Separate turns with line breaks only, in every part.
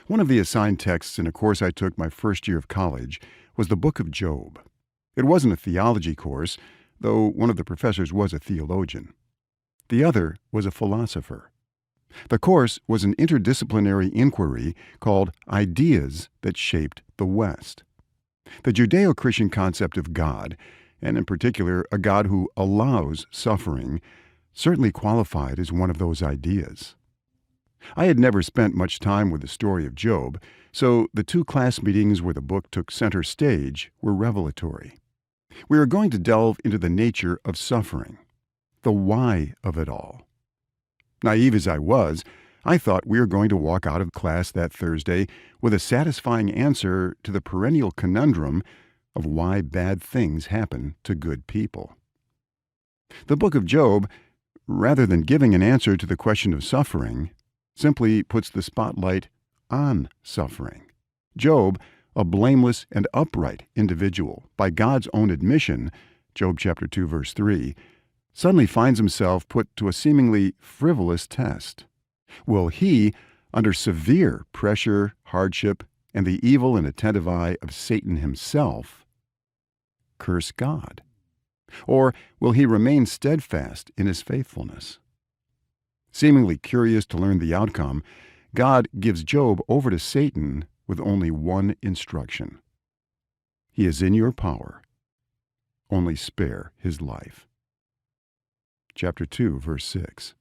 One of the assigned texts in a course I took my first year of college was the book of Job. It wasn't a theology course, though one of the professors was a theologian. The other was a philosopher. The course was an interdisciplinary inquiry called Ideas That Shaped the West. The Judeo-Christian concept of God, and in particular a God who allows suffering, certainly qualified as one of those ideas. I had never spent much time with the story of Job, so the 2 class meetings where the book took center stage were revelatory. We are going to delve into the nature of suffering, the why of it all. Naive as I was, I thought we were going to walk out of class that Thursday with a satisfying answer to the perennial conundrum of why bad things happen to good people. The book of Job, rather than giving an answer to the question of suffering, simply puts the spotlight on suffering. Job, a blameless and upright individual, by God's own admission, Job chapter 2, verse 3, suddenly finds himself put to a seemingly frivolous test. Will he, under severe pressure, hardship, and the evil and attentive eye of Satan himself, curse God? Or will he remain steadfast in his faithfulness? Seemingly curious to learn the outcome, God gives Job over to Satan with only one instruction. He is in your power. Only spare his life. Chapter 2, verse 6.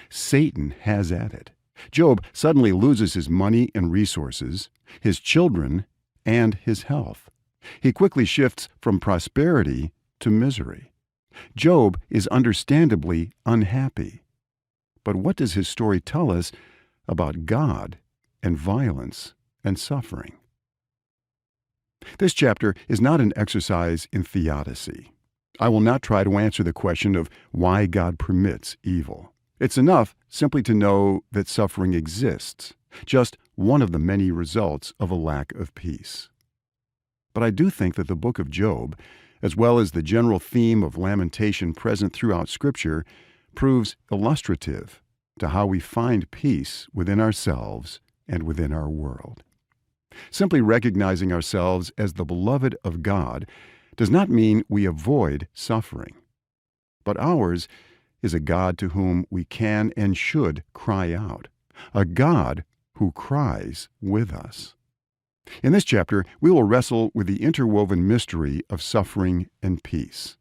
Satan has at it. Job suddenly loses his money and resources, his children, and his health. He quickly shifts from prosperity to misery. Job is understandably unhappy. But what does his story tell us about God and violence and suffering? This chapter is not an exercise in theodicy. I will not try to answer the question of why God permits evil. It's enough simply to know that suffering exists, just one of the many results of a lack of peace. But I do think that the book of Job, as well as the general theme of lamentation present throughout Scripture, proves illustrative to how we find peace within ourselves and within our world. Simply recognizing ourselves as the beloved of God does not mean we avoid suffering, but ours is a God to whom we can and should cry out, a God who cries with us. In this chapter, we will wrestle with the interwoven mystery of suffering and peace.